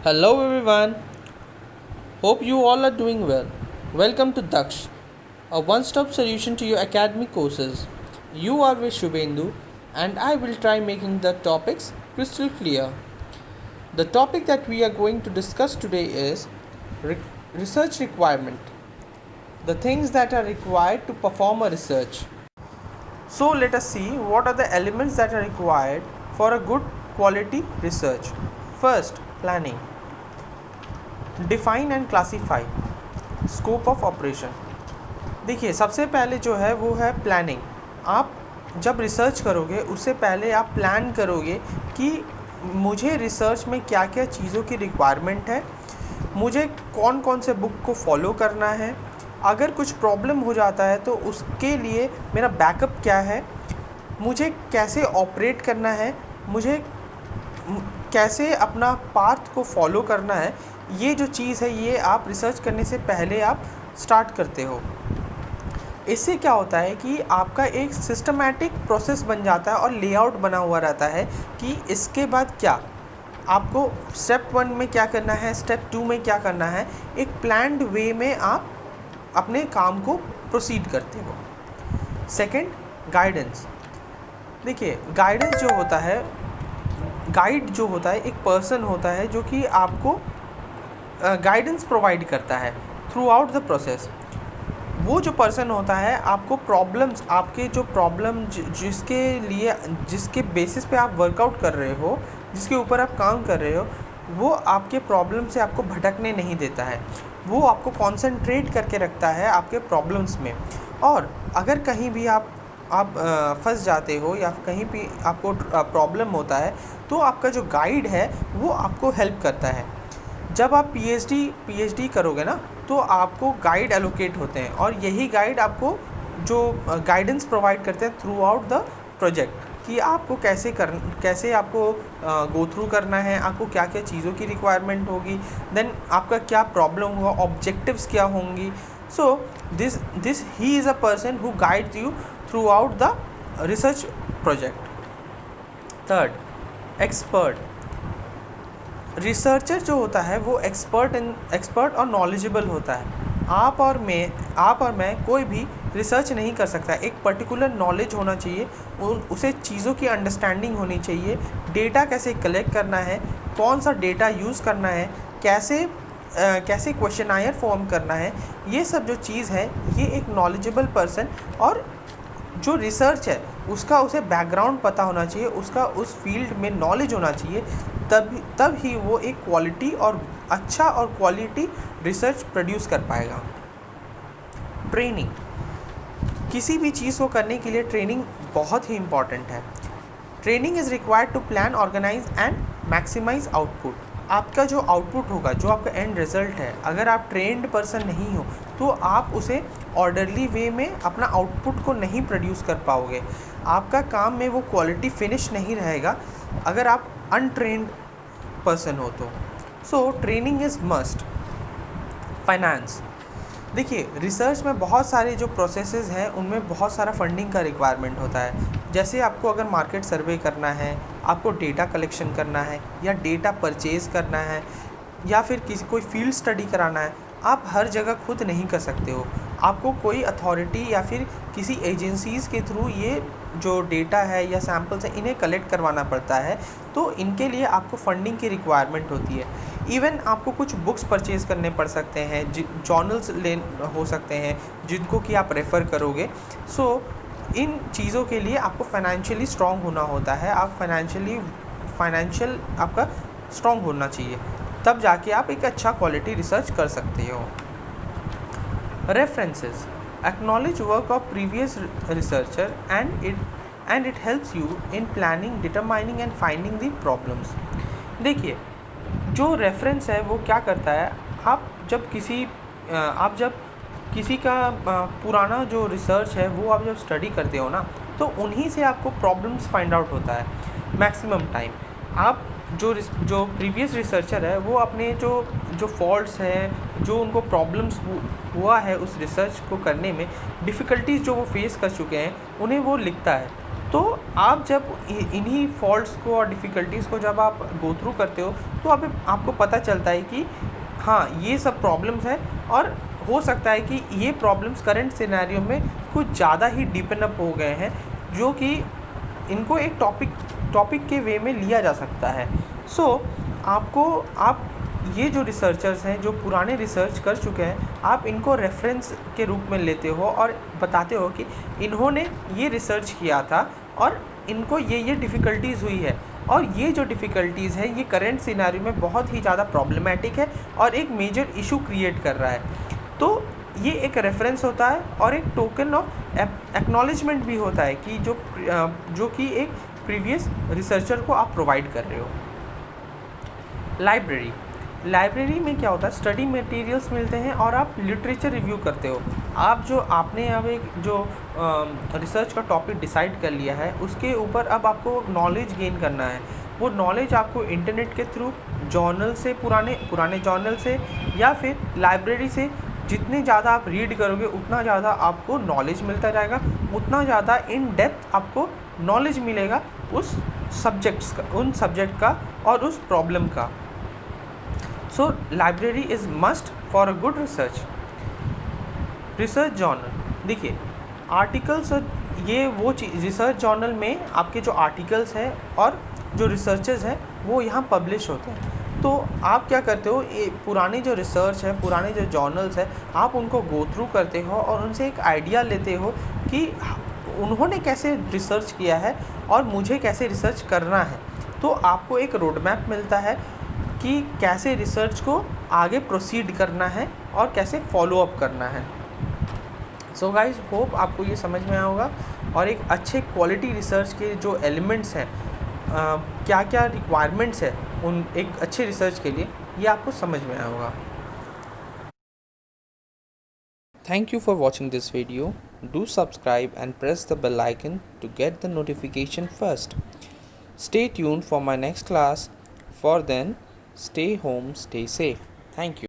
Hello everyone, hope you all are doing well. Welcome to Daksh, a one stop solution to your academic courses. You are with Shubhendu, and I will try making the topics crystal clear. The topic that we are going to discuss today is re- research requirement, the things that are required to perform a research. So, let us see what are the elements that are required for a good quality research. First, planning. Define and classify scope of operation. देखिए, सबसे पहले जो है वो है planning. आप जब research करोगे उससे पहले आप प्लान करोगे कि मुझे रिसर्च में क्या क्या चीज़ों की रिक्वायरमेंट है, मुझे कौन कौन से बुक को फॉलो करना है, अगर कुछ प्रॉब्लम हो जाता है तो उसके लिए मेरा बैकअप क्या है, मुझे कैसे ऑपरेट करना है, मुझे कैसे अपना पाथ को फॉलो करना है। ये जो चीज़ है ये आप रिसर्च करने से पहले आप स्टार्ट करते हो। इससे क्या होता है कि आपका एक सिस्टमैटिक प्रोसेस बन जाता है और लेआउट बना हुआ रहता है कि इसके बाद क्या आपको स्टेप 1 में क्या करना है, स्टेप 2 में क्या करना है। एक प्लान्ड वे में आप अपने काम को प्रोसीड करते हो। Second, guidance. देखिए, गाइडेंस जो होता है, गाइड जो होता है एक पर्सन होता है जो कि आपको गाइडेंस प्रोवाइड करता है थ्रू आउट द प्रोसेस। वो जो पर्सन होता है आपको प्रॉब्लम्स, आपके जो प्रॉब्लम जिसके लिए, जिसके बेसिस पे आप वर्कआउट कर रहे हो, जिसके ऊपर आप काम कर रहे हो, वो आपके प्रॉब्लम से आपको भटकने नहीं देता है। वो आपको कॉन्सेंट्रेट करके रखता है आपके प्रॉब्लम्स में। और अगर कहीं भी आप फंस जाते हो या कहीं भी आपको प्रॉब्लम होता है तो आपका जो गाइड है वो आपको हेल्प करता है। जब आप पीएचडी करोगे ना तो आपको गाइड एलोकेट होते हैं और यही गाइड आपको जो गाइडेंस प्रोवाइड करते हैं थ्रू आउट द प्रोजेक्ट कि आपको कैसे आपको गो थ्रू करना है, आपको क्या क्या चीज़ों की रिक्वायरमेंट होगी, देन आपका क्या प्रॉब्लम होगा, ऑब्जेक्टिव्स क्या होंगी। So this he is a person who guides you through out the research project. Third, expert. Researcher जो होता है वो एक्सपर्ट और नॉलेजेबल होता है। आप और मैं कोई भी रिसर्च नहीं कर सकता। एक पर्टिकुलर नॉलेज होना चाहिए, उसे चीज़ों की अंडरस्टैंडिंग होनी चाहिए, डेटा कैसे कलेक्ट करना है, कौन सा डेटा यूज़ करना है, कैसे क्वेश्चनायर फॉर्म करना है, ये सब जो चीज़ है ये एक नॉलेजेबल पर्सन और जो रिसर्च है उसे बैकग्राउंड पता होना चाहिए, उसका उस फील्ड में नॉलेज होना चाहिए। तब ही वो एक क्वालिटी और अच्छा और क्वालिटी रिसर्च प्रोड्यूस कर पाएगा। ट्रेनिंग। किसी भी चीज़ को करने के लिए ट्रेनिंग बहुत ही इम्पॉर्टेंट है। Training is required to plan, organise and maximise output. आपका जो आउटपुट होगा, जो आपका एंड रिजल्ट है, अगर आप ट्रेंड पर्सन नहीं हो तो आप उसे ऑर्डरली वे में अपना आउटपुट को नहीं प्रोड्यूस कर पाओगे। आपका काम में वो क्वालिटी फिनिश नहीं रहेगा अगर आप अनट्रेंड पर्सन हो तो। So training is must. Finance. देखिए, रिसर्च में बहुत सारे जो प्रोसेसेस हैं उनमें बहुत सारा फंडिंग का रिक्वायरमेंट होता है। जैसे आपको अगर मार्केट सर्वे करना है, आपको डेटा कलेक्शन करना है या डेटा परचेज़ करना है या फिर कोई फील्ड स्टडी कराना है, आप हर जगह खुद नहीं कर सकते हो। आपको कोई अथॉरिटी या फिर किसी एजेंसीज़ के थ्रू ये जो डेटा है या सैम्पल्स हैं इन्हें कलेक्ट करवाना पड़ता है। तो इनके लिए आपको फंडिंग की रिक्वायरमेंट होती है। इवन आपको कुछ बुक्स परचेज़ करने पड़ सकते हैं, जर्नल्स हो सकते हैं जिनको कि आप रेफ़र करोगे। सो इन चीज़ों के लिए आपको फाइनेंशियली स्ट्रॉन्ग होना होता है। आप फाइनेंशियल आपका स्ट्रॉन्ग होना चाहिए, तब जाके आप एक अच्छा क्वालिटी रिसर्च कर सकते हो। References. Acknowledge work of previous researcher and it helps you in planning, determining and finding the problems. देखिए, जो रेफरेंस है वो क्या करता है, आप जब किसी का पुराना जो रिसर्च है वो आप जब स्टडी करते हो ना तो उन्हीं से आपको प्रॉब्लम्स फाइंड आउट होता है मैक्सिमम टाइम। आप जो प्रीवियस रिसर्चर है वो अपने जो फॉल्ट्स हैं, जो उनको प्रॉब्लम्स हुआ है उस रिसर्च को करने में, डिफ़िकल्टीज जो वो फेस कर चुके हैं, उन्हें वो लिखता है। तो तो आप जब इन्हीं फॉल्ट्स को और डिफ़िकल्टीज़ को जब आप गो थ्रू करते हो तो आपको पता चलता है कि हाँ, ये सब प्रॉब्लम्स हैं, और हो सकता है कि ये प्रॉब्लम्स करंट सिनेरियो में कुछ ज़्यादा ही डीपन अप हो गए हैं, जो कि इनको एक टॉपिक के वे में लिया जा सकता है। सो आप ये जो रिसर्चर्स हैं, जो पुराने रिसर्च कर चुके हैं, आप इनको रेफरेंस के रूप में लेते हो और बताते हो कि इन्होंने ये रिसर्च किया था और इनको ये डिफ़िकल्टीज़ हुई है, और ये जो डिफ़िकल्टीज़ है ये करंट सिनेरियो में बहुत ही ज़्यादा प्रॉब्लमैटिक है और एक मेजर इशू क्रिएट कर रहा है। तो ये एक रेफरेंस होता है और एक टोकन ऑफ एक्नॉलेजमेंट भी होता है कि जो कि एक प्रीवियस रिसर्चर को आप प्रोवाइड कर रहे हो। लाइब्रेरी में क्या होता है, स्टडी मटेरियल्स मिलते हैं और आप लिटरेचर रिव्यू करते हो। आपने अब एक जो रिसर्च का टॉपिक डिसाइड कर लिया है, उसके ऊपर अब आपको नॉलेज गेन करना है। वो नॉलेज आपको इंटरनेट के थ्रू, जर्नल से, पुराने जर्नल से, या फिर लाइब्रेरी से, जितने ज़्यादा आप रीड करोगे उतना ज़्यादा आपको नॉलेज मिलता जाएगा, उतना ज़्यादा इन डेप्थ आपको नॉलेज मिलेगा उन सब्जेक्ट का और उस प्रॉब्लम का। So library is must for a good research journal. देखिए, आर्टिकल्स, ये वो चीज़, रिसर्च जर्नल में आपके जो आर्टिकल्स हैं और जो रिसर्चेस हैं वो यहाँ पब्लिश होते हैं। तो आप क्या करते हो, ये पुराने जो रिसर्च है, पुराने जो जर्नल्स हैं, आप उनको गो थ्रू करते हो और उनसे एक आइडिया लेते हो कि उन्होंने कैसे रिसर्च किया है और मुझे कैसे रिसर्च करना है। तो आपको एक रोड मैप मिलता है कि कैसे रिसर्च को आगे प्रोसीड करना है और कैसे फॉलो अप करना है। सो गाइज, होप आपको ये समझ में आया होगा, और एक अच्छे क्वालिटी रिसर्च के जो एलिमेंट्स हैं, क्या क्या रिक्वायरमेंट्स है उन एक अच्छे रिसर्च के लिए, ये आपको समझ में आया होगा। Thank you for watching this video. Do subscribe and press the bell icon to get the notification first. Stay tuned for my next class. For then, stay home, stay safe. Thank you.